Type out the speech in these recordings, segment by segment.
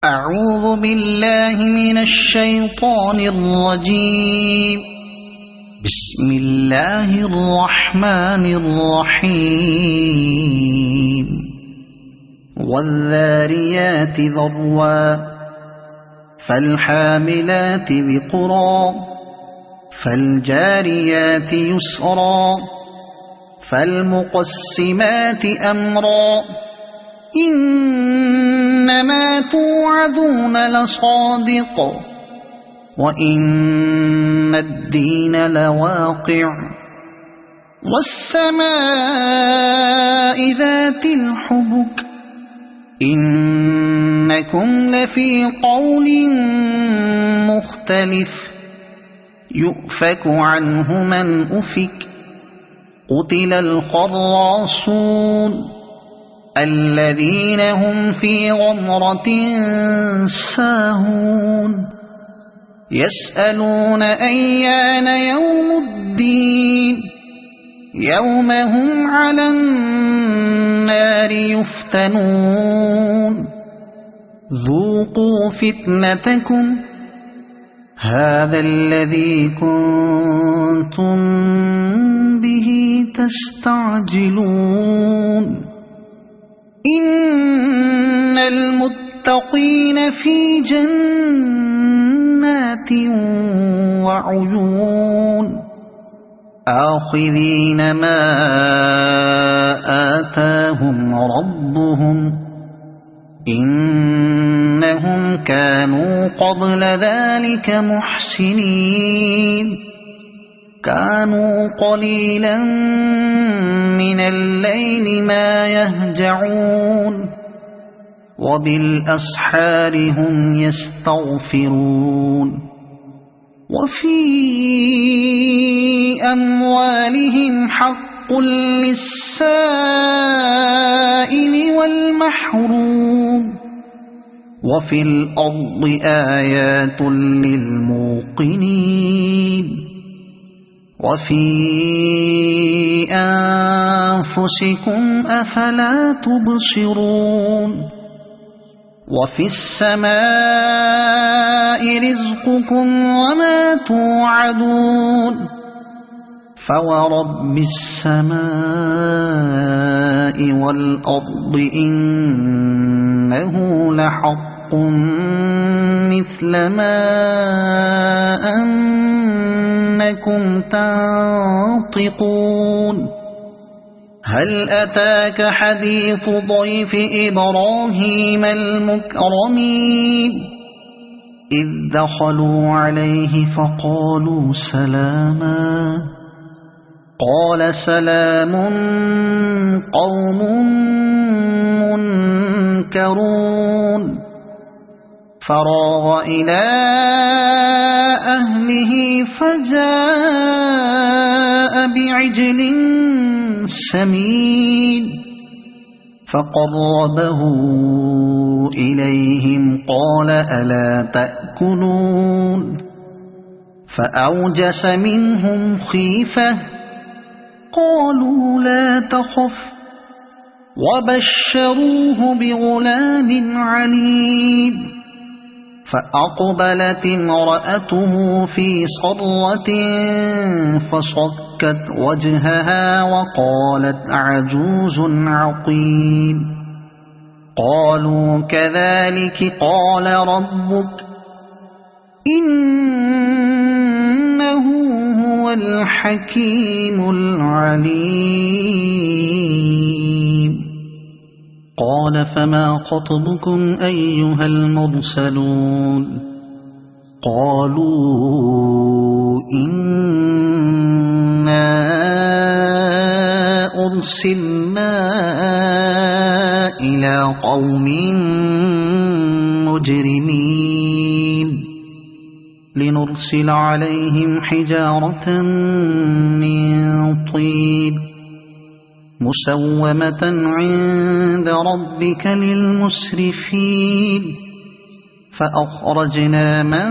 أعوذ بالله من الشيطان الرجيم. بسم الله الرحمن الرحيم. والذاريات ذروا فالحاملات وقرا فالجاريات يسرا فالمقسمات أمرا إنما توعدون لصادق وإن الدين لواقع والسماء ذات الحبك إنكم لفي قول مختلف يؤفك عنه من أفك قتل الخراصون الذين هم في غمرة ساهون يسألون أيان يوم الدين يوم هم على النار يفتنون ذوقوا فتنتكم هذا الذي كنتم به تستعجلون إن المتقين في جنات وعيون آخذين ما آتاهم ربهم إنهم كانوا قبل ذلك محسنين كانوا قليلا من الليل ما يهجعون وبالأسحار هم يستغفرون وفي أموالهم حق للسائل والمحروم وفي الأرض آيات للموقنين وفي أنفسكم أفلا تبصرون وفي السماء رزقكم وما توعدون فورب السماء والأرض إنه لحق مثل ما أنكم تنطقون هل أتاك حديث ضيف إبراهيم المكرمين إذ دخلوا عليه فقالوا سلاما قال سلام قوم منكرون فراغ إلى أهله فجاء بعجل سمين فقربه إليهم قال ألا تأكلون فأوجس منهم خيفة قالوا لا تخف وبشروه بغلام عليم فأقبلت امرأته في صرة فصكت وجهها وقالت عجوز عقيم قالوا كذلك قال ربك إنه هو الحكيم العليم قال فما خطبكم أيها المرسلون قالوا إنا أرسلنا إلى قوم مجرمين لنرسل عليهم حجارة من طين مسومة عند ربك للمسرفين فأخرجنا من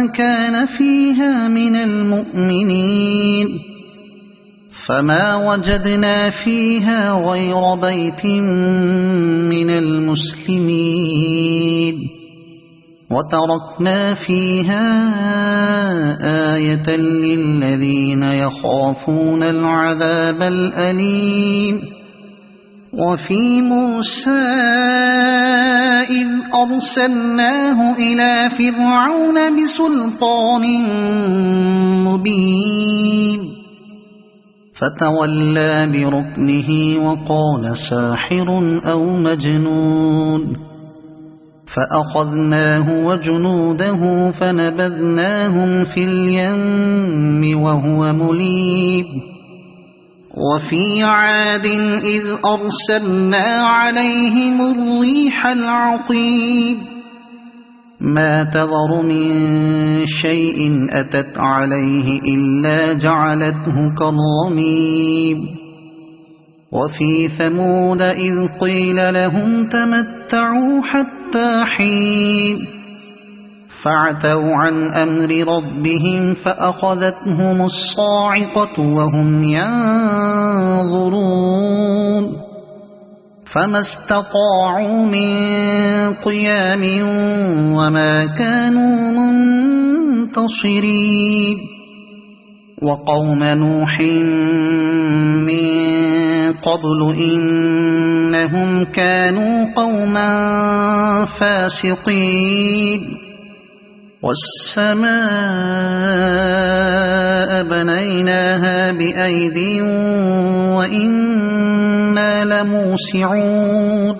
كان فيها من المؤمنين فما وجدنا فيها غير بيت من المسلمين وتركنا فيها آية للذين يخافون العذاب الأليم وفي موسى إذ أرسلناه إلى فرعون بسلطان مبين فتولى بركنه وقال ساحر أو مجنون فأخذناه وجنوده فنبذناهم في اليم وهو مليم وفي عاد إذ أرسلنا عليهم الريح العقيم ما تذر من شيء أتت عليه إلا جعلته كالرميم وفي ثمود إذ قيل لهم تمتعوا حتى حين فعتوا عن أمر ربهم فأخذتهم الصاعقة وهم ينظرون فما استطاعوا من قيام وما كانوا منتصرين وقوم نوح من قبل إنهم كانوا قوما فاسقين والسماء بنيناها بأيد وإنا لموسعون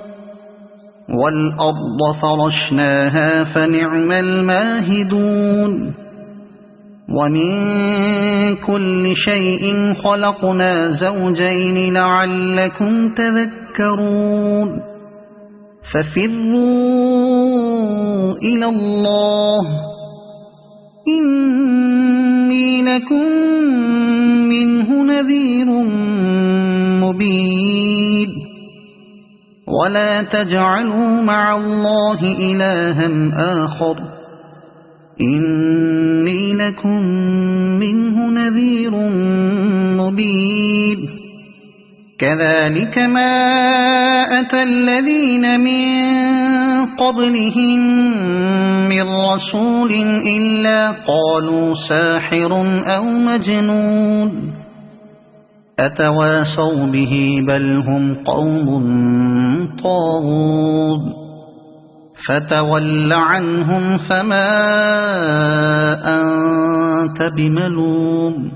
والأرض فرشناها فنعم الماهدون ومن كل شيء خلقنا زوجين لعلكم تذكرون ففروا إلى الله إني لكم منه نذير مبين ولا تجعلوا مع الله إلها آخر إني لكم منه نذير مبين كذلك ما أتى الذين من قبلهم من رسول إلا قالوا ساحر أو مجنون أتواصوا به بل هم قوم طاغون فتول عنهم فما أنت بملوم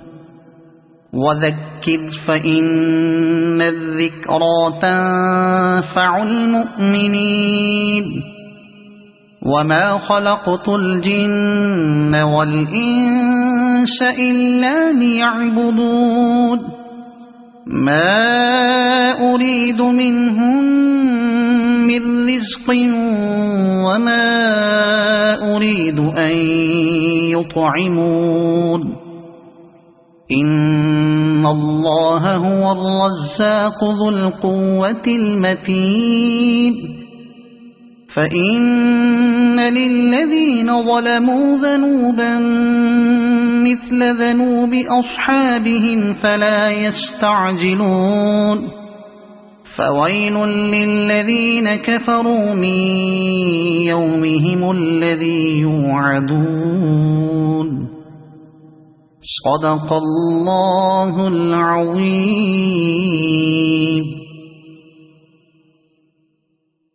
وذكر فإن الذكرى تنفع المؤمنين وما خلقت الجن والإنس إلا ليعبدون ما أريد منهم من رزق وما أريد أن يطعمون إن الله هو الرزاق ذو القوة المتين فإن للذين ظلموا ذنوبا مثل ذنوب أصحابهم فلا يستعجلون فويل للذين كفروا من يومهم الذي يوعدون صدق الله العظيم.